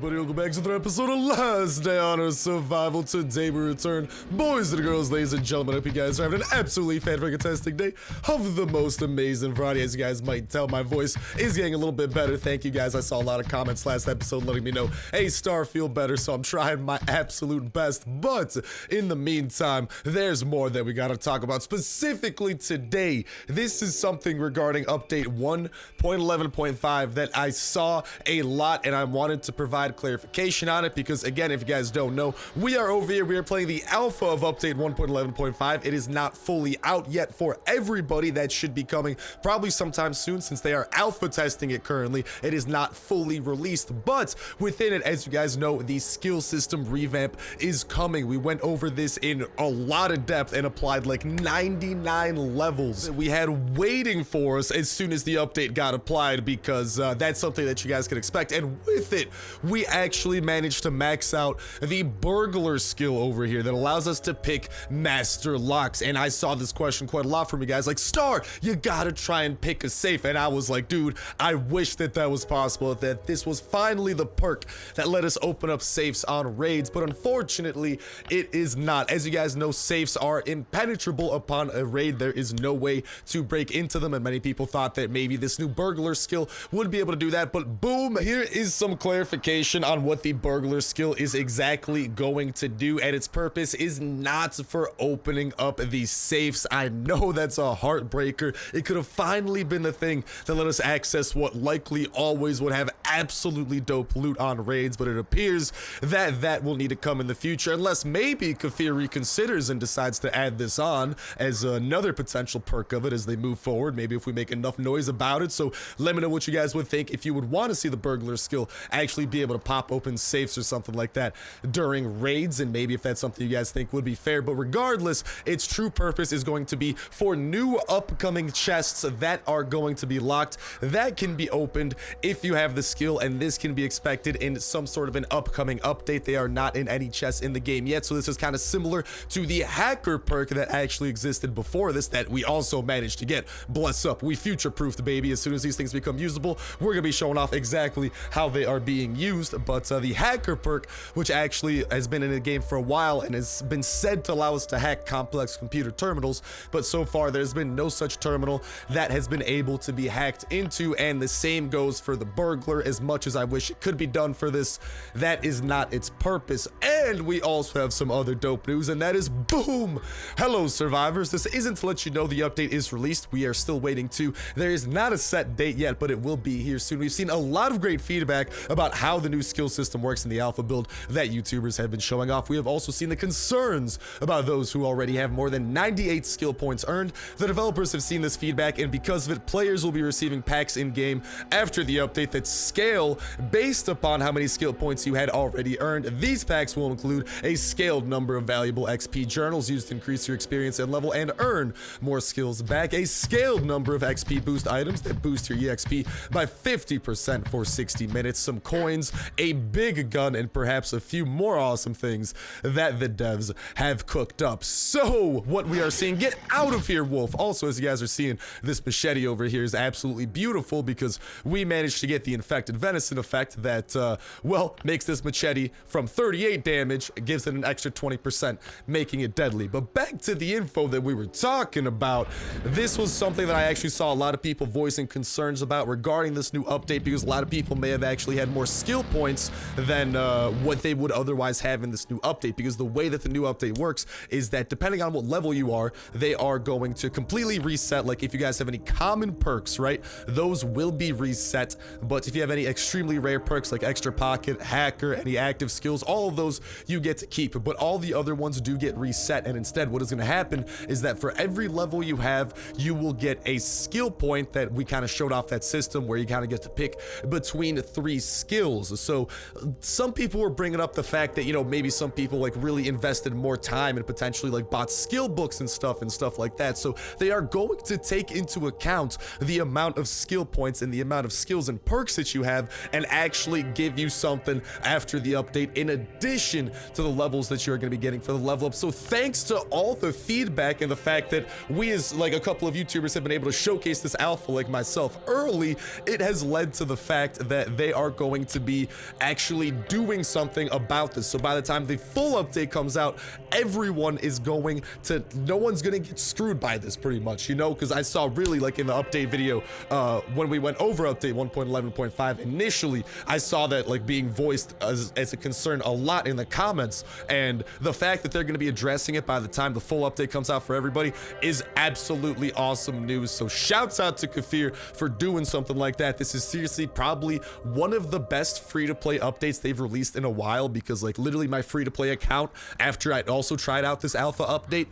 everybody, welcome back to another episode of Last Day on Earth Survival. Today we return, boys and girls, ladies and gentlemen. I hope you guys are having an absolutely fantastic day of the most amazing Friday. As you guys might tell, my voice is getting a little bit better. Thank you guys. I saw a lot of comments last episode letting me know, hey, Star, feel better, so I'm trying my absolute best. But in the meantime, there's more that we gotta talk about. Specifically today, this is something regarding update 1.11.5 that I saw a lot, and I wanted to provide clarification on it because, again, if you guys don't know, we are over here, we are playing the alpha of update 1.11.5. It is not fully out yet for everybody. That should be coming probably sometime soon, since they are alpha testing it currently. It is not fully released, but within it, as you guys know, the skill system revamp is coming. We went over this in a lot of depth and applied like 99 levels that we had waiting for us as soon as the update got applied, because that's something that you guys can expect. And with it, we actually managed to max out the burglar skill over here that allows us to pick master locks. And I saw this question quite a lot from you guys, like, Star, you gotta try and pick a safe. And I was like, dude, I wish that that was possible, that this was finally the perk that let us open up safes on raids, but unfortunately it is not. As you guys know, safes are impenetrable upon a raid. There is no way to break into them, and many people thought that maybe this new burglar skill would be able to do that. But boom, here is some clarification on what the burglar skill is exactly going to do, and its purpose is not for opening up these safes. I know that's a heartbreaker. It could have finally been the thing that let us access what likely always would have absolutely dope loot on raids, but it appears that that will need to come in the future, unless maybe Kafir reconsiders and decides to add this on as another potential perk of it as they move forward. Maybe if we make enough noise about it. So let me know what you guys would think, if you would want to see the burglar skill actually be able to pop open safes or something like that during raids, and maybe if that's something you guys think would be fair. But regardless, its true purpose is going to be for new upcoming chests that are going to be locked, that can be opened if you have the skill, and this can be expected in some sort of an upcoming update. They are not in any chests in the game yet, so this is kind of similar to the hacker perk that actually existed before this that we also managed to get. Bless up, we future-proofed, baby. As soon as these things become usable, we're gonna be showing off exactly how they are being used. But the hacker perk, which actually has been in the game for a while and has been said to allow us to hack complex computer terminals, but so far there's been no such terminal that has been able to be hacked into, and the same goes for the burglar. As much as I wish it could be done for this, that is not its purpose. And we also have some other dope news, and that is, boom, hello survivors. This isn't to let you know the update is released. We are still waiting to. There is not a set date yet, but it will be here soon. We've seen a lot of great feedback about how the new skill system works in the alpha build that YouTubers have been showing off. We have also seen the concerns about those who already have more than 98 skill points earned. The developers have seen this feedback, and because of it, players will be receiving packs in game after the update that scale based upon how many skill points you had already earned. These packs will include a scaled number of valuable XP journals used to increase your experience and level and earn more skills back, a scaled number of XP boost items that boost your EXP by 50% for 60 minutes, some coins, a big gun, and perhaps a few more awesome things that the devs have cooked up. So what we are seeing, get out of here, wolf. Also, as you guys are seeing, this machete over here is absolutely beautiful because we managed to get the infected venison effect that well, makes this machete from 38 damage, gives it an extra 20%, making it deadly. But back to the info that we were talking about, this was something that I actually saw a lot of people voicing concerns about regarding this new update, because a lot of people may have actually had more skill points than what they would otherwise have in this new update, because the way that the new update works is that depending on what level you are, they are going to completely reset. Like if you guys have any common perks, right, those will be reset, but if you have any extremely rare perks like extra pocket, hacker, any active skills, all of those you get to keep, but all the other ones do get reset. And instead what is going to happen is that for every level you have, you will get a skill point that we kind of showed off that system where you kind of get to pick between 3 skills. So some people were bringing up the fact that, you know, maybe some people like really invested more time and potentially like bought skill books and stuff like that. So they are going to take into account the amount of skill points and the amount of skills and perks that you have, and actually give you something after the update in addition to the levels that you're going to be getting for the level up. So thanks to all the feedback and the fact that we, as like a couple of YouTubers, have been able to showcase this alpha like myself early, it has led to the fact that they are going to be actually doing something about this. So by the time the full update comes out, everyone is going to, no one's gonna get screwed by this pretty much, you know, because I saw really like in the update video, when we went over update 1.11.5 initially, I saw that like being voiced as a concern a lot in the comments, and the fact that they're going to be addressing it by the time the full update comes out for everybody is absolutely awesome news. So shouts out to Kafir for doing something like that. This is seriously probably one of the best free-to-play updates they've released in a while, because like literally my free-to-play account, after I also tried out this alpha update,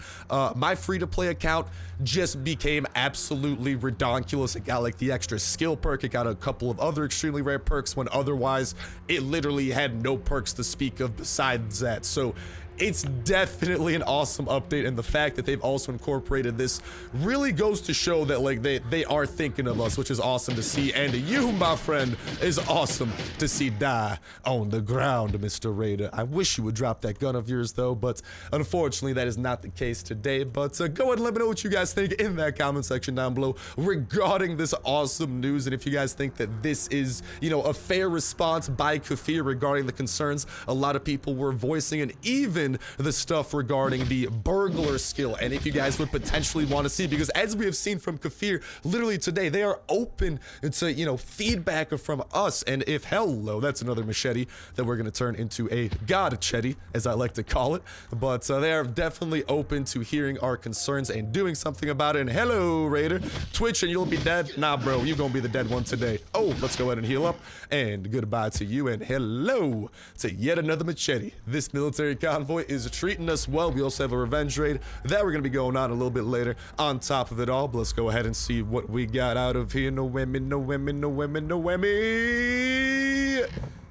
my free-to-play account just became absolutely redonkulous. It got like the extra skill perk, it got a couple of other extremely rare perks, when otherwise it literally had no perks to speak of besides that. So it's definitely an awesome update, and the fact that they've also incorporated this really goes to show that like they are thinking of us, which is awesome to see. And you, my friend, is awesome to see die on the ground, Mr. Raider. I wish you would drop that gun of yours though, but unfortunately that is not the case today. But go ahead and let me know what you guys think in that comment section down below regarding this awesome news, and if you guys think that this is, you know, a fair response by Kafir regarding the concerns a lot of people were voicing, and even the stuff regarding the burglar skill, and if you guys would potentially want to see, because as we have seen from Kafir literally today, they are open to, you know, feedback from us. And if, hello, that's another machete that we're going to turn into a god-chetty, as I like to call it, but they are definitely open to hearing our concerns and doing something about it. And hello, Raider, Twitch and you'll be dead. Nah, bro, you're gonna be the dead one today. Oh, let's go ahead and heal up, and goodbye to you, and hello to yet another machete. This military convoy is treating us well. We also have a revenge raid that we're gonna be going on a little bit later on top of it all, but let's go ahead and see what we got out of here. No women, no women, no women, no women.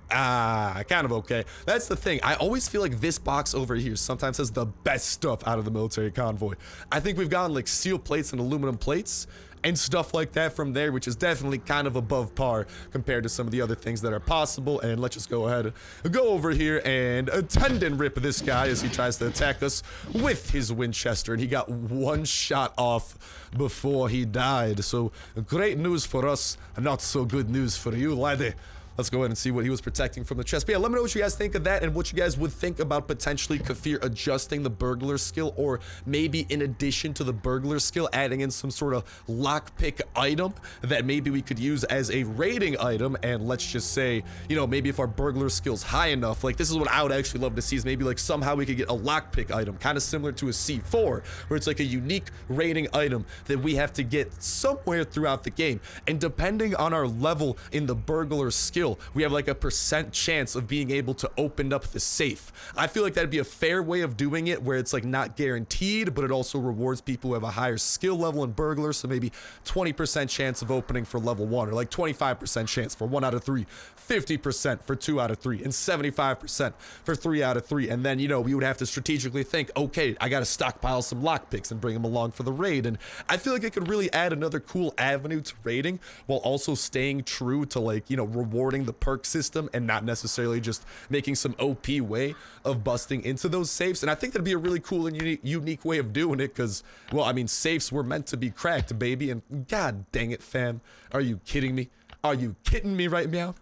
Kind of okay. That's the thing. I always feel like this box over here sometimes has the best stuff out of the military convoy. I think we've gotten like steel plates and aluminum plates and stuff like that from there, which is definitely kind of above par compared to some of the other things that are possible. And let's just go ahead and go over here and tendon rip this guy as he tries to attack us with his Winchester, and he got one shot off before he died. So great news for us, not so good news for you, laddie. Let's go ahead and see what he was protecting from the chest. But yeah, let me know what you guys think of that, and what you guys would think about potentially Kafir adjusting the burglar skill, or maybe in addition to the burglar skill, adding in some sort of lockpick item that maybe we could use as a raiding item. And let's just say, you know, maybe if our burglar skill's high enough, like this is what I would actually love to see, is maybe like somehow we could get a lockpick item, kind of similar to a C4, where it's like a unique raiding item that we have to get somewhere throughout the game. And depending on our level in the burglar skill, we have like a % chance of being able to open up the safe. I feel like that'd be a fair way of doing it, where it's like not guaranteed, but it also rewards people who have a higher skill level in burglar. So maybe 20% chance of opening for level 1, or like 25% chance for 1 out of 3, 50% for 2 out of 3, and 75% for 3 out of 3. And then, you know, we would have to strategically think, okay, I got to stockpile some lockpicks and bring them along for the raid. And I feel like it could really add another cool avenue to raiding, while also staying true to, like, you know, rewarding the perk system and not necessarily just making some OP way of busting into those safes. And I think that'd be a really cool and unique way of doing it, because, well, I mean, safes were meant to be cracked, baby. And god dang it, fam, are you kidding me? Are you kidding me right now?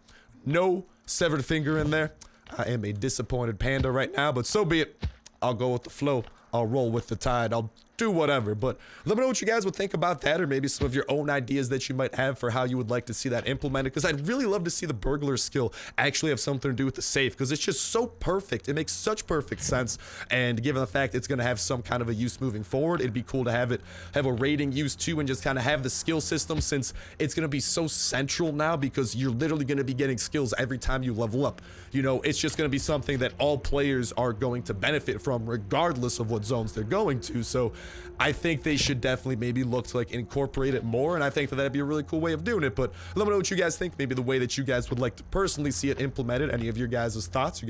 No severed finger in there. I am a disappointed panda right now, but so be it. I'll go with the flow. I'll roll with the tide. I'll do whatever. But let me know what you guys would think about that, or maybe some of your own ideas that you might have for how you would like to see that implemented, because I'd really love to see the burglar skill actually have something to do with the safe, because it's just so perfect. It makes such perfect sense, and given the fact it's going to have some kind of a use moving forward, it'd be cool to have a rating use too, and just kind of have the skill system, since it's going to be so central now, because you're literally going to be getting skills every time you level up. You know, it's just going to be something that all players are going to benefit from regardless of what zones they're going to. So I think they should definitely maybe look to like incorporate it more, and I think that that'd be a really cool way of doing it. But let me know what you guys think, maybe the way that you guys would like to personally see it implemented, any of your guys' thoughts,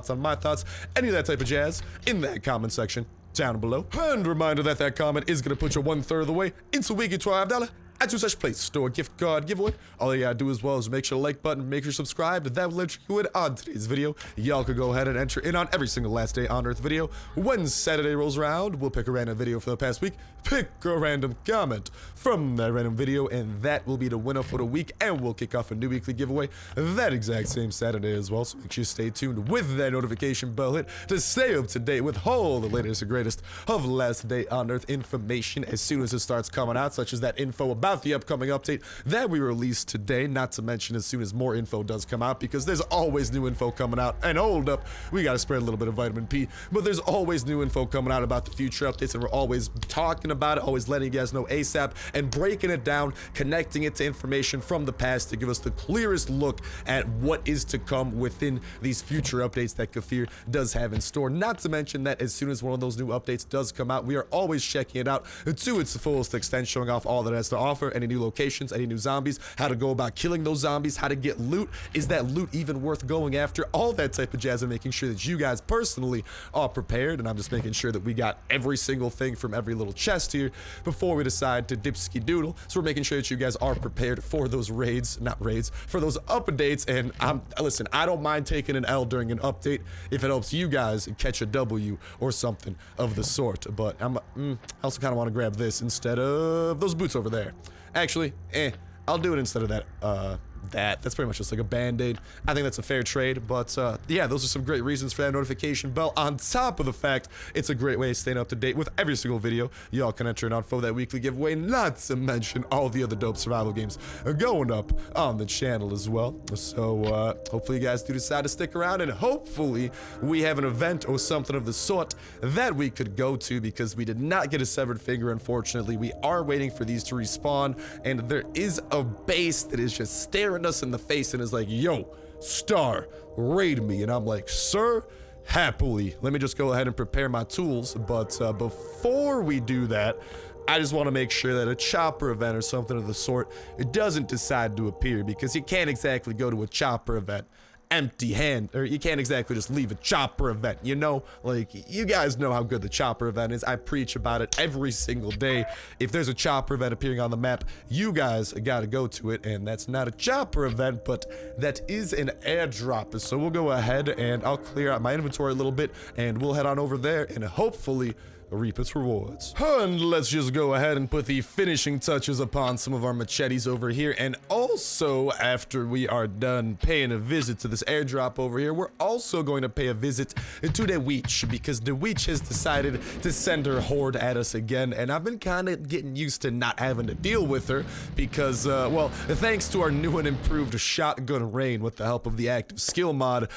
on my thoughts, any of that type of jazz in that comment section down below. And reminder that that comment is going to put you 1/3 of the way into weekly $12 at such place store gift card giveaway. All you gotta do as well is make sure to like button, make sure subscribe, that will let you in on today's video. Y'all could go ahead and enter in on every single last day on Earth video. When Saturday rolls around, we'll pick a random video for the past week, pick a random comment from that random video, and that will be the winner for the week, and we'll kick off a new weekly giveaway that exact same Saturday as well. So make sure you stay tuned with that notification bell hit to stay up to date with all the latest and greatest of last day on Earth information as soon as it starts coming out, such as that info about the upcoming update that we released today, not to mention as soon as more info does come out, because there's always new info coming out. And hold up, we got to spread a little bit of vitamin P, but there's always new info coming out about the future updates, and we're always talking about it, always letting you guys know ASAP and breaking it down, connecting it to information from the past to give us the clearest look at what is to come within these future updates that Kafir does have in store. Not to mention that as soon as one of those new updates does come out, we are always checking it out to its fullest extent, showing off all that it has to offer, any new locations, any new zombies, how to go about killing those zombies, how to get loot, is that loot even worth going after, all that type of jazz, and making sure that you guys personally are prepared. And I'm just making sure that we got every single thing from every little chest here before we decide to dipski doodle. So we're making sure that you guys are prepared for those raids, not raids, for those updates. And listen, I don't mind taking an L during an update if it helps you guys catch a W or something of the sort. But I also kind of want to grab this instead of those boots over there. Actually, I'll do it instead of that. That's pretty much just like a band-aid. I think that's a fair trade, but yeah, those are some great reasons for that notification bell, on top of the fact it's a great way of staying up to date with every single video y'all can enter in for that weekly giveaway, not to mention all the other dope survival games are going up on the channel as well. So hopefully you guys do decide to stick around, and hopefully we have an event or something of the sort that we could go to, because we did not get a severed finger, unfortunately. We are waiting for these to respawn, and there is a base that is just staring us in the face and is like, yo, Star, raid me. And I'm like, sir, happily. Let me just go ahead and prepare my tools. But before we do that, I just want to make sure that a chopper event or something of the sort, it doesn't decide to appear, because you can't exactly go to a chopper event empty hand, or you can't exactly just leave a chopper event, you know? Like, you guys know how good the chopper event is. I preach about it every single day. If there's a chopper event appearing on the map, you guys gotta go to it, and that's not a chopper event, but that is an airdrop. So we'll go ahead and I'll clear out my inventory a little bit, and we'll head on over there and hopefully reap its rewards. And let's just go ahead and put the finishing touches upon some of our machetes over here. And also, after we are done paying a visit to this airdrop over here, we're also going to pay a visit to the witch, because the witch has decided to send her horde at us again. And I've been kind of getting used to not having to deal with her, because well, thanks to our new and improved shotgun rain with the help of the active skill mod,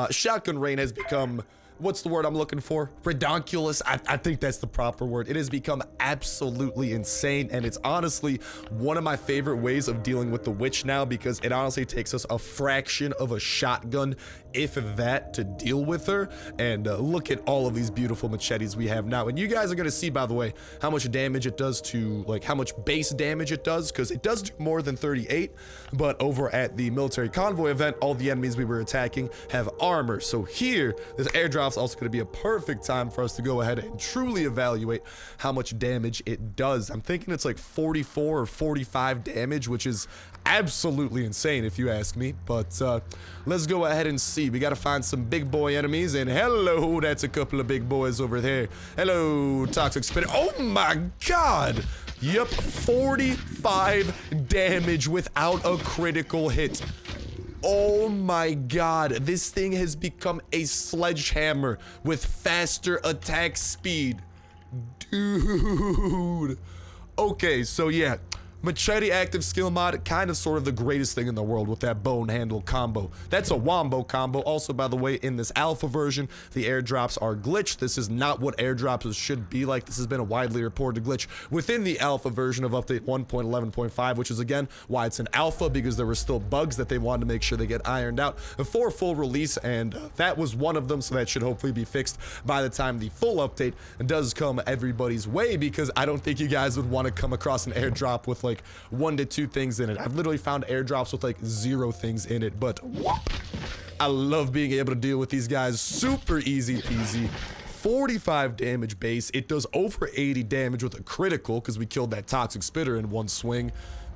shotgun rain has become, what's the word I'm looking for? Redonkulous. I think that's the proper word. It has become absolutely insane, and it's honestly one of my favorite ways of dealing with the witch now, because it honestly takes us a fraction of a shotgun, if that, to deal with her. And look at all of these beautiful machetes we have now. And you guys are going to see, by the way, how much damage it does to, like, how much base damage it does, because it does do more than 38, but over at the military convoy event, all the enemies we were attacking have armor. So here, this airdrop also going to be a perfect time for us to go ahead and truly evaluate how much damage it does. I'm thinking it's like 44 or 45 damage, which is absolutely insane if you ask me. But let's go ahead and see. We got to find some big boy enemies, and hello, that's a couple of big boys over there. Hello, toxic spit. Oh my god. Yep, 45 damage without a critical hit. Oh my god, this thing has become a sledgehammer with faster attack speed. Dude. Okay, so yeah, Machete active skill mod, kind of sort of the greatest thing in the world with that bone handle combo. That's a wombo combo. Also, by the way, in this alpha version, the airdrops are glitched. This is not what airdrops should be like. This has been a widely reported glitch within the alpha version of update 1.11.5, which is again why it's an alpha, because there were still bugs that they wanted to make sure they get ironed out before full release, and that was one of them. So that should hopefully be fixed by the time the full update does come everybody's way, because I don't think you guys would want to come across an airdrop with like 1 to 2 things in it. I've literally found airdrops with like 0 things in it, but whoop, I love being able to deal with these guys. Super easy peasy. 45 damage base. It does over 80 damage with a critical because we killed that toxic spitter in one swing.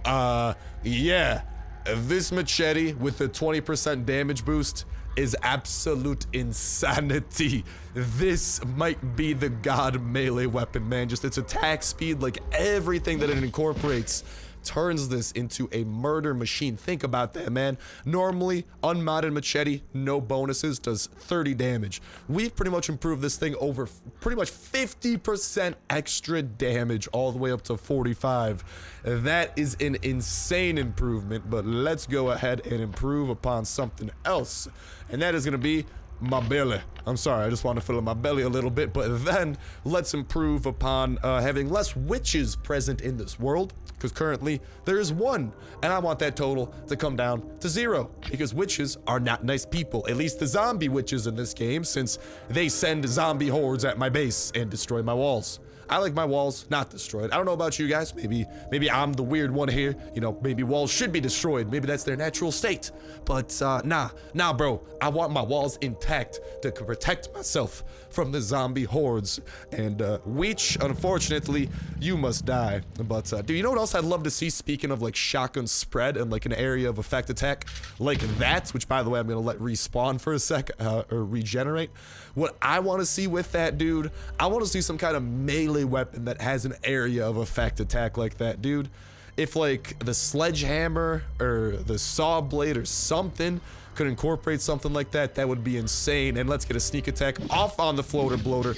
Yeah, this machete with a 20% damage boost is absolute insanity. This might be the god melee weapon, man. Just its attack speed, like everything that it incorporates, turns this into a murder machine. Think about that, man. Normally, unmodded machete, no bonuses, does 30 damage. We've pretty much improved this thing over pretty much 50% extra damage, all the way up to 45. That is an insane improvement, but let's go ahead and improve upon something else. And that is gonna be my belly. I'm sorry, I just want to fill in my belly a little bit, but then let's improve upon having less witches present in this world, because currently there is one, and I want that total to come down to 0, because witches are not nice people, at least the zombie witches in this game, since they send zombie hordes at my base and destroy my walls. I like my walls not destroyed. I don't know about you guys. Maybe I'm the weird one here. You know, maybe walls should be destroyed. Maybe that's their natural state. But nah, bro. I want my walls intact to protect myself from the zombie hordes. And Weech, unfortunately, you must die. But dude, you know what else I'd love to see? Speaking of like shotgun spread and like an area of effect attack like that, which by the way I'm gonna let respawn for a sec or regenerate. What I want to see with that, dude, I want to see some kind of melee weapon that has an area of effect attack like that, dude. If like the sledgehammer or the saw blade or something could incorporate something like that, that would be insane. And let's get a sneak attack off on the floater bloater.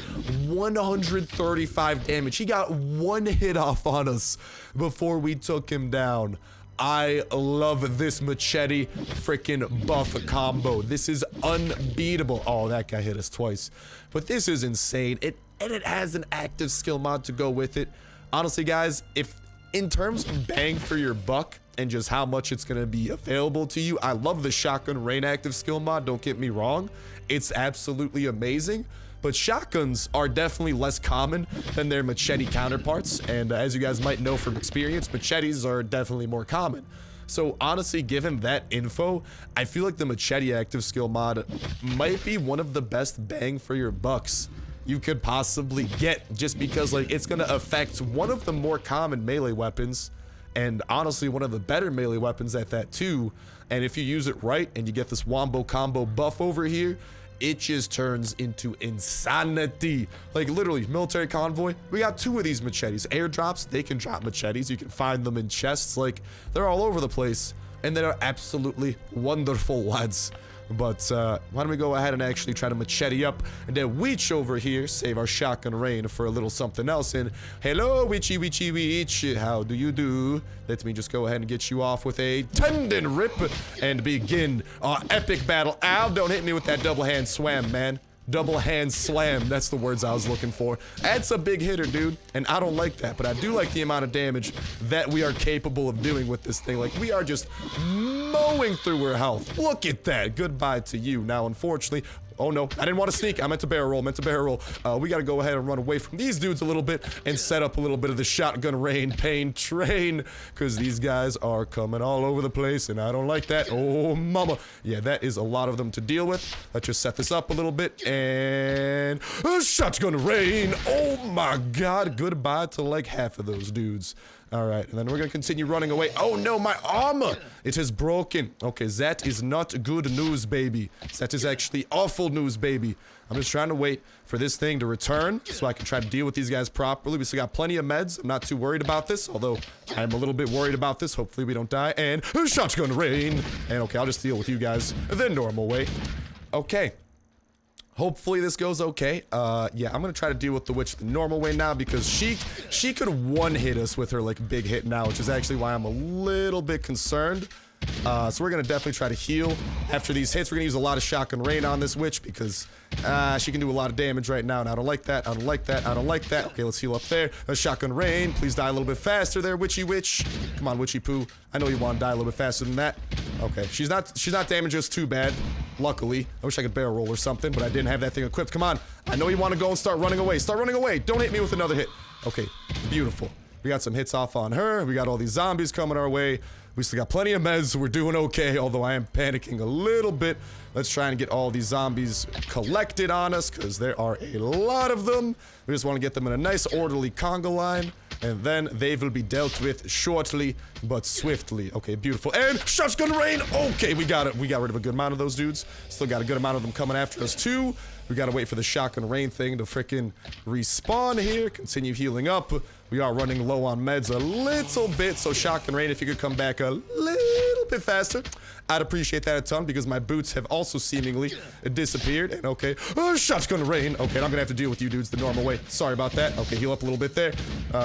135 damage. He got one hit off on us before we took him down. I love this machete freaking buff combo. This is unbeatable. Oh, that guy hit us twice. But this is insane. And it has an active skill mod to go with it. Honestly, guys, if in terms of bang for your buck and just how much it's going to be available to you, I love the shotgun rain active skill mod. Don't get me wrong. It's absolutely amazing. But shotguns are definitely less common than their machete counterparts. And as you guys might know from experience, machetes are definitely more common. So honestly, given that info, I feel like the machete active skill mod might be one of the best bang for your bucks you could possibly get, just because like it's going to affect one of the more common melee weapons, and honestly one of the better melee weapons at that too. And if you use it right and you get this wombo combo buff over here, it just turns into insanity. Like literally, military convoy, we got 2 of these machetes. Airdrops, they can drop machetes. You can find them in chests. Like, they're all over the place. And they are absolutely wonderful, lads. But why don't we go ahead and actually try to machete up, and then Weech over here save our shotgun rain for a little something else. And hello, Weechy, Weechy, Weech, how do you do? Let me just go ahead and get you off with a tendon rip and begin our epic battle. Ow, don't hit me with that double hand swam, man. Double hand slam, that's the words I was looking for. That's a big hitter, dude, and I don't like that, but I do like the amount of damage that we are capable of doing with this thing. Like, we are just mowing through her health. Look at that. Goodbye to you. Now, unfortunately, oh no, I didn't want to sneak. I meant to barrel roll, we got to go ahead and run away from these dudes a little bit and set up a little bit of the shotgun rain pain train, because these guys are coming all over the place and I don't like that. Oh mama. Yeah, that is a lot of them to deal with. Let's just set this up a little bit and shotgun rain. Oh my god, goodbye to like half of those dudes. All right, and then we're gonna continue running away. Oh no, my armor! It is broken. Okay, that is not good news, baby. That is actually awful news, baby. I'm just trying to wait for this thing to return so I can try to deal with these guys properly. We still got plenty of meds. I'm not too worried about this, although I'm a little bit worried about this. Hopefully we don't die. And shotgun rain. And okay, I'll just deal with you guys the normal way. Okay. Hopefully this goes okay. Yeah, I'm gonna try to deal with the witch the normal way now, because she could one-hit us with her like big hit now, which is actually why I'm a little bit concerned. So we're gonna definitely try to heal after these hits. We're gonna use a lot of shotgun rain on this witch because she can do a lot of damage right now, and I don't like that. I don't like that. I don't like that. Okay, let's heal up there. A shotgun rain. Please die a little bit faster there, witchy witch. Come on, witchy poo. I know you want to die a little bit faster than that. Okay, she's not damaging us too bad. Luckily, I wish I could barrel roll or something, but I didn't have that thing equipped. Come on, I know you want to go and start running away. Start running away. Don't hit me with another hit. Okay, beautiful. We got some hits off on her. We got all these zombies coming our way. We still got plenty of meds, so we're doing okay, although I am panicking a little bit. Let's try and get all these zombies collected on us, because there are a lot of them. We just want to get them in a nice orderly conga line, and then they will be dealt with shortly, but swiftly. Okay, beautiful. And shotgun rain! Okay, we got it. We got rid of a good amount of those dudes. Still got a good amount of them coming after us, too. We gotta wait for the shotgun rain thing to frickin' respawn here. Continue healing up. We are running low on meds a little bit, so shotgun rain, if you could come back a little bit faster, I'd appreciate that a ton, because my boots have also seemingly disappeared. And okay, shotgun rain. Okay, and I'm gonna have to deal with you dudes the normal way. Sorry about that. Okay, heal up a little bit there.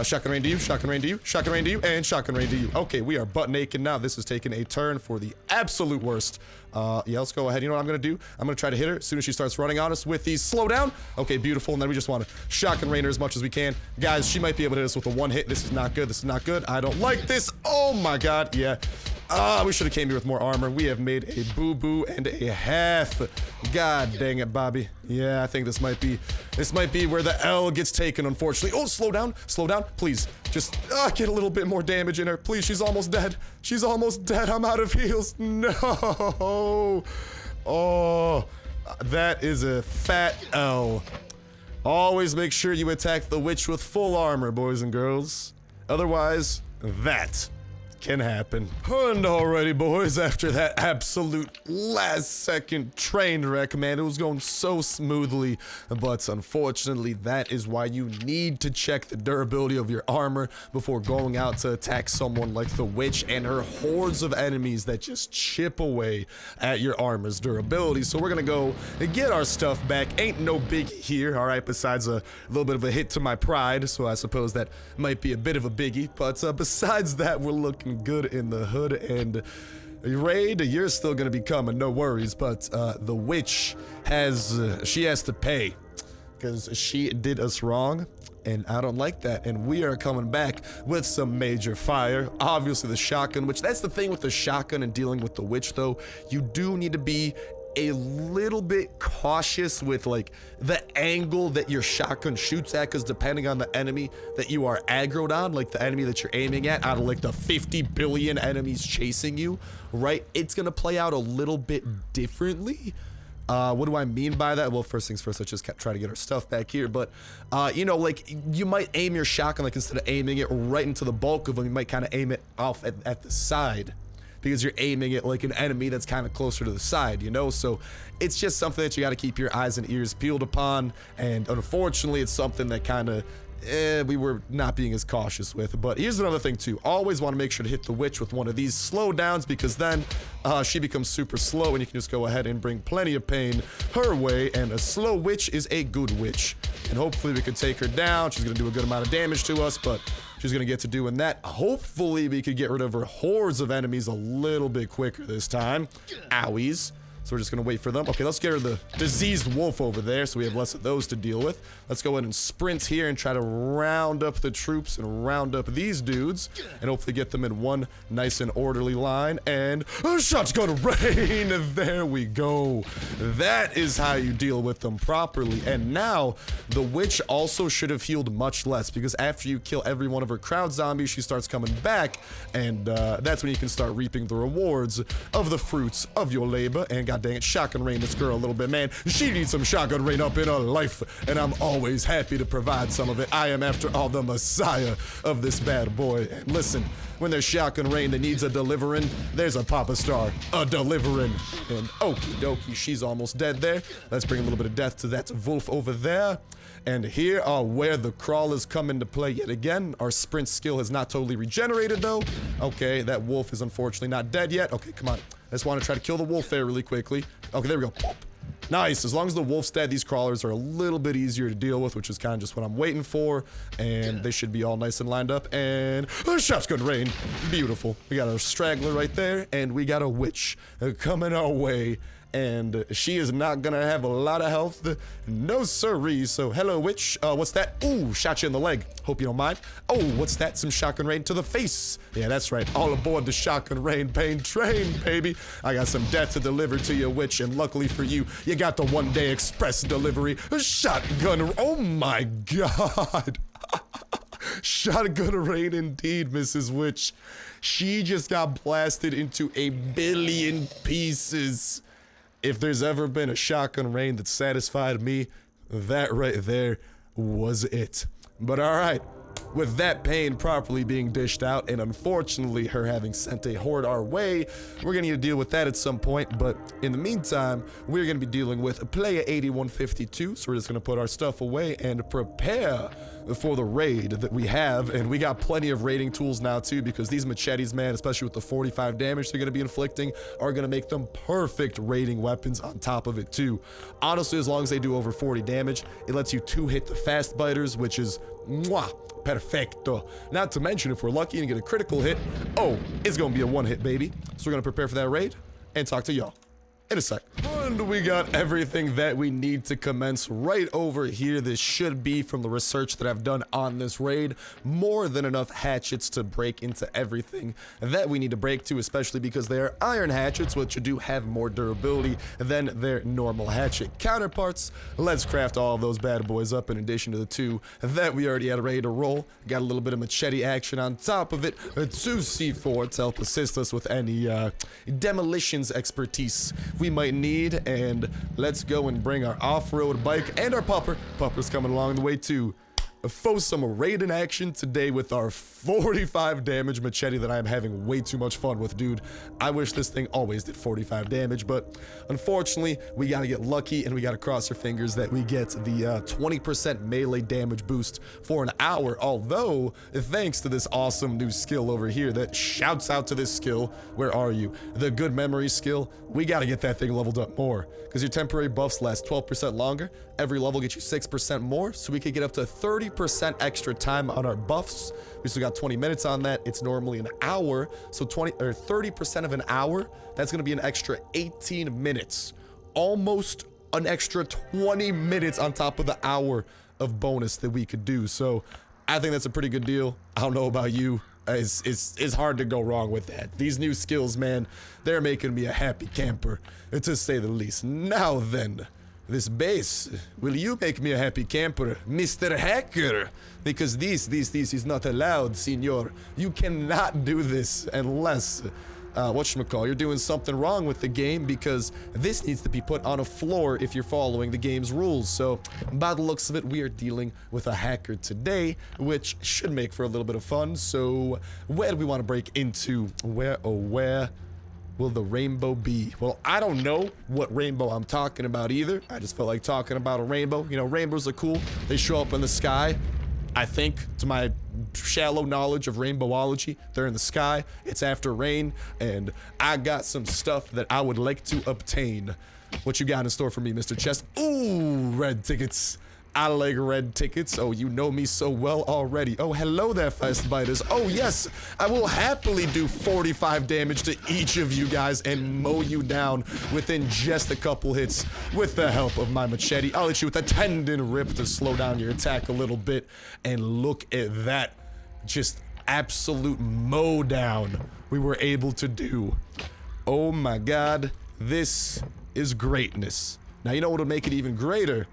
Shotgun rain to you, shotgun rain to you, shotgun rain to you, and shotgun rain to you. Okay, we are butt naked now. This is taking a turn for the absolute worst. Yeah, let's go ahead. You know what I'm gonna do? I'm gonna try to hit her as soon as she starts running on us with these slow down. Okay, beautiful. And then we just want to shotgun rain her as much as we can. Guys, she might be able to hit us with a one hit. This is not good. This is not good. I don't like this. Oh my god. Yeah. We should have came here with more armor. We have made a boo-boo and a half. God dang it, Bobby. Yeah, I think this might be where the L gets taken, unfortunately. Oh, slow down, please. Just get a little bit more damage in her. Please, she's almost dead. She's almost dead. I'm out of heals. No. Oh, that is a fat L. Always make sure you attack the witch with full armor, boys and girls. Otherwise, that can happen. And alrighty, boys, after that absolute last-second train wreck, man, it was going so smoothly, but unfortunately, that is why you need to check the durability of your armor before going out to attack someone like the witch and her hordes of enemies that just chip away at your armor's durability. So we're gonna go and get our stuff back. Ain't no biggie here, alright, besides a little bit of a hit to my pride, so I suppose that might be a bit of a biggie, but besides that, we're looking good in the hood. And Raid, you're still gonna be coming, no worries, but the witch she has to pay, because she did us wrong, and I don't like that. And we are coming back with some major fire. Obviously the shotgun, which that's the thing with the shotgun and dealing with the witch, though, you do need to be a little bit cautious with like the angle that your shotgun shoots at, because depending on the enemy that you are aggroed on, like the enemy that you're aiming at out of like the 50 billion enemies chasing you, right, it's gonna play out a little bit differently. What do I mean by that? Well, first things first, let's just try to get our stuff back here. But, you know, like, you might aim your shotgun, like, instead of aiming it right into the bulk of them, you might kind of aim it off at the side, because you're aiming at like an enemy that's kind of closer to the side, you know? So it's just something that you got to keep your eyes and ears peeled upon. And unfortunately, it's something that kind of we were not being as cautious with. But here's another thing too. Always want to make sure to hit the witch with one of these slow downs, because then she becomes super slow and you can just go ahead and bring plenty of pain her way. And a slow witch is a good witch, and hopefully we could take her down. She's gonna do a good amount of damage to us, but she's gonna get to doing that. Hopefully we could get rid of her hordes of enemies a little bit quicker this time. Owies. So we're just gonna wait for them. Okay, let's get rid of the diseased wolf over there, so we have less of those to deal with. Let's go ahead and sprint here and try to round up the troops and round up these dudes, and hopefully get them in one nice and orderly line. And shotgun rain. There we go. That is how you deal with them properly. And now the witch also should have healed much less, because after you kill every one of her crowd zombies, she starts coming back, and that's when you can start reaping the rewards of the fruits of your labor. And god dang it, shotgun rain this girl a little bit, man. She needs some shotgun rain up in her life, and I'm always happy to provide some of it. I am, after all, the messiah of this bad boy. And listen, when there's shotgun rain that needs a delivering, there's a Papa Star a delivering. And okie dokie, she's almost dead there. Let's bring a little bit of death to that wolf over there. And here are where the crawlers come into play yet again. Our sprint skill has not totally regenerated though. Okay, that wolf is unfortunately not dead yet. Okay, come on. I just want to try to kill the wolf there really quickly. Okay, there we go. Nice. As long as the wolf's dead, these crawlers are a little bit easier to deal with, which is kind of just what I'm waiting for. And they should be all nice and lined up. And shotgun rain. Beautiful. We got a straggler right there, and we got a witch coming our way. And she is not gonna have a lot of health. No siree. So hello witch. What's that? Ooh, shot you in the leg. Hope you don't mind. Oh, what's that? Some shotgun rain to the face. Yeah, that's right. All aboard the shotgun rain pain train, baby. I got some death to deliver to you, witch, and luckily for you, you got the one-day express delivery. Shotgun. Oh my god. Shotgun rain indeed, Mrs. Witch. She just got blasted into a billion pieces. If there's ever been a shotgun rain that satisfied me, that right there was it. But alright, with that pain properly being dished out, and unfortunately her having sent a horde our way, we're gonna need to deal with that at some point. But in the meantime, we're gonna be dealing with player 8152, so we're just gonna put our stuff away and prepare for the raid that we have. And we got plenty of raiding tools now too, because these machetes, man, especially with the 45 damage they're gonna be inflicting, are gonna make them perfect raiding weapons on top of it too. Honestly, as long as they do over 40 damage, it lets you 2-hit the fast biters, which is mwah, perfecto. Not to mention, if we're lucky and get a critical hit, oh, it's gonna be a 1-hit, baby. So we're gonna prepare for that raid and talk to y'all in a sec. And we got everything that we need to commence right over here. This should be, from the research that I've done on this raid, more than enough hatchets to break into everything that we need to break to, especially because they are iron hatchets, which do have more durability than their normal hatchet counterparts. Let's craft all of those bad boys up in addition to the 2 that we already had ready to roll. Got a little bit of machete action on top of it. 2 C4 to help assist us with any demolitions expertise we might need. And let's go and bring our off-road bike and our pupper. Pupper's coming along the way too. For some raid in action today with our 45 damage machete that I'm having way too much fun with, dude. I wish this thing always did 45 damage, but unfortunately, we gotta get lucky and we gotta cross our fingers that we get the 20% melee damage boost for an hour. Although, thanks to this awesome new skill over here that shouts out to this skill, where are you? The good memory skill, we gotta get that thing leveled up more, because your temporary buffs last 12% longer. Every level gets you 6% more, so we could get up to 30% extra time on our buffs. We still got 20 minutes on that. It's normally an hour, so 30% of an hour, that's gonna be an extra 18 minutes. Almost an extra 20 minutes on top of the hour of bonus that we could do. So I think that's a pretty good deal. I don't know about you. It's hard to go wrong with that. These new skills, man, they're making me a happy camper, to say the least. Now then, this base, will you make me a happy camper, Mr. Hacker? Because this is not allowed, senor. You cannot do this unless, whatchamacall, you're doing something wrong with the game, because this needs to be put on a floor if you're following the game's rules. So, by the looks of it, we are dealing with a hacker today, which should make for a little bit of fun. So, where do we want to break into? Where, oh, where will the rainbow be? Well, I don't know what rainbow I'm talking about either. I just felt like talking about a rainbow. You know, rainbows are cool. They show up in the sky. I think, to my shallow knowledge of rainbowology, they're in the sky. It's after rain, and I got some stuff that I would like to obtain. What you got in store for me, Mr. Chest? Ooh, red tickets. I like red tickets. Oh, you know me so well already. Oh, hello there, fast biters. Oh, yes, I will happily do 45 damage to each of you guys and mow you down within just a couple hits with the help of my machete. I'll hit you with a tendon rip to slow down your attack a little bit. And look at that. Just absolute mow down we were able to do. Oh my God, this is greatness. Now, you know what would make it even greater?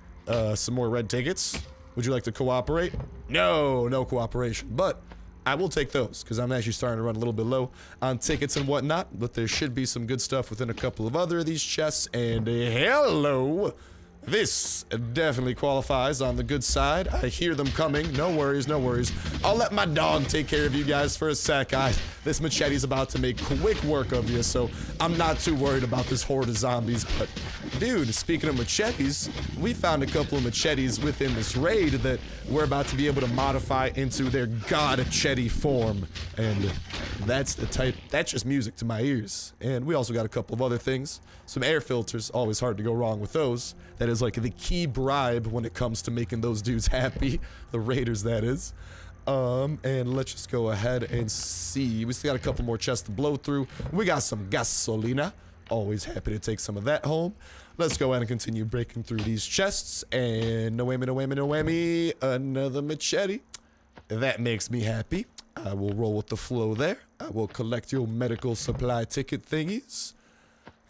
Some more red tickets. Would you like to cooperate? No cooperation, but I will take those, because I'm actually starting to run a little bit low on tickets and whatnot, but there should be some good stuff within a couple of other of these chests. And hello, this definitely qualifies on the good side. I hear them coming. No worries, no worries. I'll let my dog take care of you guys for a sec. This machete's about to make quick work of you, so I'm not too worried about this horde of zombies. But dude, speaking of machetes, we found a couple of machetes within this raid that we're about to be able to modify into their god-machete form. And that's the type, that's just music to my ears. And we also got a couple of other things. Some air filters, always hard to go wrong with those. That is like the key bribe when it comes to making those dudes happy. The raiders, that is. And let's just go ahead and see. We still got a couple more chests to blow through. We got some gasolina. Always happy to take some of that home. Let's go ahead and continue breaking through these chests. And no whammy, another machete. That makes me happy. I will roll with the flow there. I will collect your medical supply ticket thingies.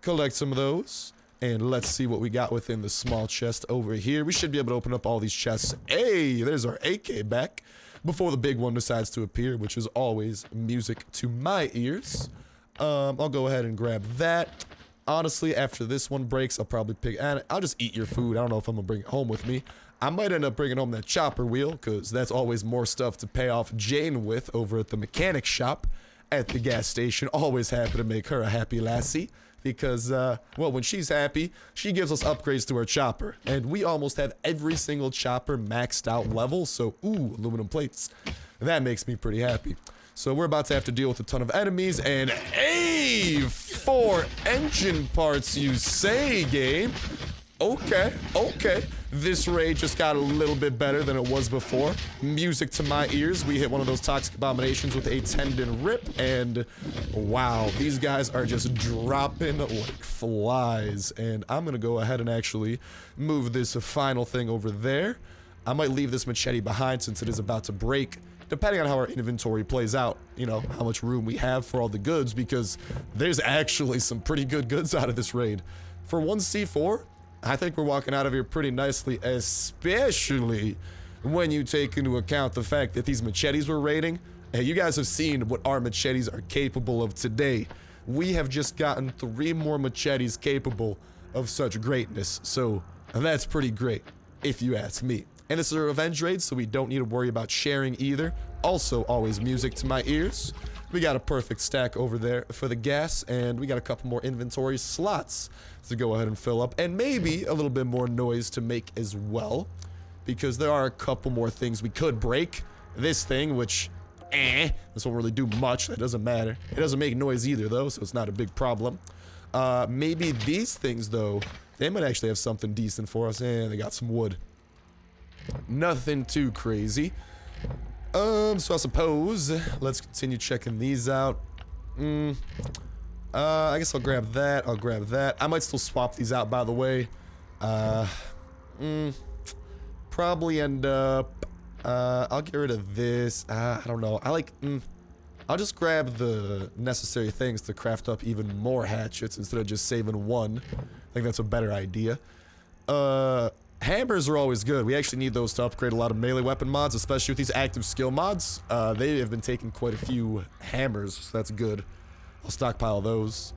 Collect some of those. And let's see what we got within the small chest over here. We should be able to open up all these chests. Hey, there's our AK back. before the big one decides to appear, which is always music to my ears. I'll go ahead and grab that. Honestly, after this one breaks, I'll probably pick, and I'll just eat your food. I don't know if I'm gonna bring it home with me. I might end up bringing home that chopper wheel, because that's always more stuff to pay off Jane with over at the mechanic shop at the gas station. Always happy to make her a happy lassie, because, well, when she's happy, she gives us upgrades to her chopper. And we almost have every single chopper maxed out level, so, ooh, aluminum plates. That makes me pretty happy. So we're about to have to deal with a ton of enemies, and for engine parts, you say, game? Okay, okay. This raid just got a little bit better than it was before. Music to my ears. We hit one of those toxic abominations with a tendon rip, and wow, these guys are just dropping like flies. And I'm gonna go ahead and actually move this final thing over there. I might leave this machete behind since it is about to break, depending on how our inventory plays out, you know, how much room we have for all the goods, because there's actually some pretty good goods out of this raid. For 1C4, I think we're walking out of here pretty nicely, especially when you take into account the fact that these machetes we're raiding, and you guys have seen what our machetes are capable of today. We have just gotten 3 more machetes capable of such greatness, so that's pretty great, if you ask me. And this is a revenge raid, so we don't need to worry about sharing either. Also, always music to my ears. We got a perfect stack over there for the gas, and we got a couple more inventory slots to go ahead and fill up, and maybe a little bit more noise to make as well, because there are a couple more things we could break. This thing, which, this won't really do much. That doesn't matter. It doesn't make noise either, though, so it's not a big problem. Maybe these things, though, they might actually have something decent for us, and they got some wood. Nothing too crazy. So I suppose let's continue checking these out. I guess I'll grab that. I'll grab that. I might still swap these out, by the way. Probably end up. I'll get rid of this. I don't know. I'll just grab the necessary things to craft up even more hatchets instead of just saving one. I think that's a better idea. Hammers are always good. We actually need those to upgrade a lot of melee weapon mods, especially with these active skill mods. They have been taking quite a few hammers, so that's good. I'll stockpile those.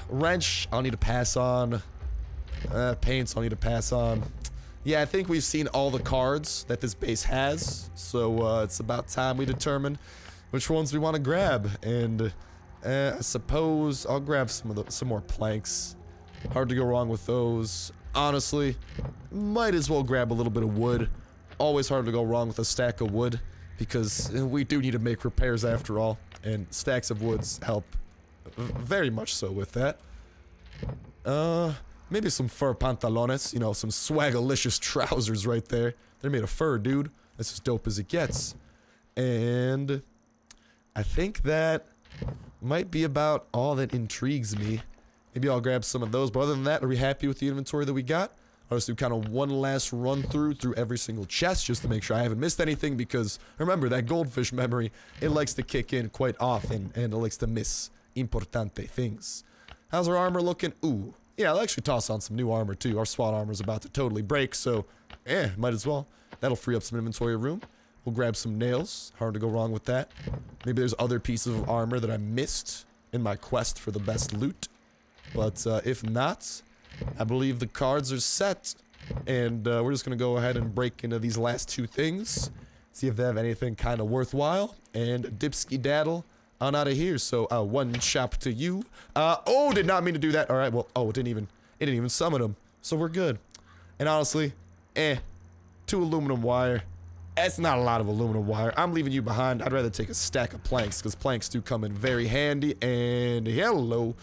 Wrench, I'll need to pass on. Paints, I'll need to pass on. Yeah, I think we've seen all the cards that this base has, so it's about time we determine which ones we want to grab. And I suppose I'll grab some more planks. Hard to go wrong with those. Honestly, might as well grab a little bit of wood. Always hard to go wrong with a stack of wood, because we do need to make repairs after all, and stacks of woods help very much so with that. Maybe some fur pantalones, you know, some swagalicious trousers right there. They're made of fur, dude. That's as dope as it gets. And I think that might be about all that intrigues me. Maybe I'll grab some of those, but other than that, are we happy with the inventory that we got? I'll just do kind of one last run through every single chest just to make sure I haven't missed anything, because remember, that goldfish memory, it likes to kick in quite often, and it likes to miss importante things. How's our armor looking? Ooh, yeah, I'll actually toss on some new armor too. Our SWAT armor's about to totally break, so might as well. That'll free up some inventory room. We'll grab some nails, hard to go wrong with that. Maybe there's other pieces of armor that I missed in my quest for the best loot. But if not, I believe the cards are set. And we're just going to go ahead and break into these last 2 things. See if they have anything kind of worthwhile. And dipski daddle on out of here. So one shop to you. Oh, did not mean to do that. All right, well, it didn't even summon them. So we're good. And honestly, 2 aluminum wire. That's not a lot of aluminum wire. I'm leaving you behind. I'd rather take a stack of planks, because planks do come in very handy. And hello.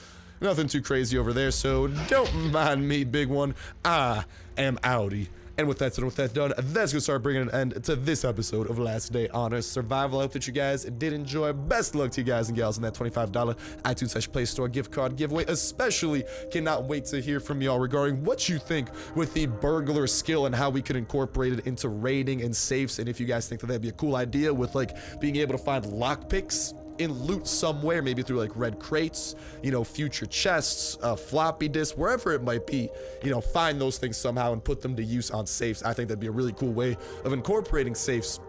Nothing too crazy over there, so don't mind me, big one. I am outie. And with that said, with that done, that's gonna start bringing an end to this episode of Last Day on Earth Survival. I hope that you guys did enjoy. Best luck to you guys and gals in that $25 iTunes/Play Store gift card giveaway. Especially cannot wait to hear from y'all regarding what you think with the burglar skill and how we could incorporate it into raiding and safes. And if you guys think that that'd be a cool idea with like being able to find lockpicks in loot somewhere, maybe through like red crates, you know, future chests, floppy disks, wherever it might be, you know, find those things somehow and put them to use on safes. I think that'd be a really cool way of incorporating safes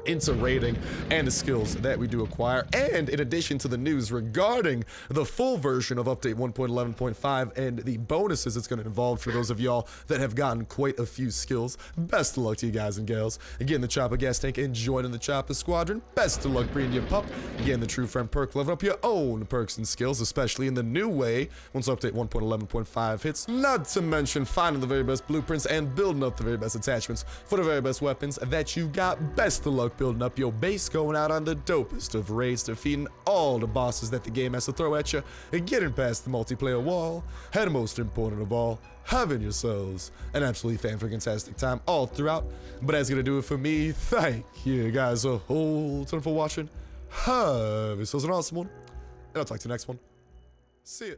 into rating and the skills that we do acquire. And in addition to the news regarding the full version of update 1.11.5 and the bonuses it's going to involve for those of y'all that have gotten quite a few skills, best of luck to you guys and gals. Again, the Chopper Gas Tank and joining the Chopper Squadron. Best of luck breeding your pup. Again, the True Friend perk, level up your own perks and skills, especially in the new way once update 1.11.5 hits. Not to mention finding the very best blueprints and building up the very best attachments for the very best weapons that you got. Best of luck building up your base, going out on the dopest of raids, defeating all the bosses that the game has to throw at you, and getting past the multiplayer wall, and most important of all, having yourselves an absolutely fan-freaking-tastic time all throughout. But that's gonna do it for me. Thank you guys a whole ton for watching. Have yourselves an awesome one, and I'll talk to you next one. See ya.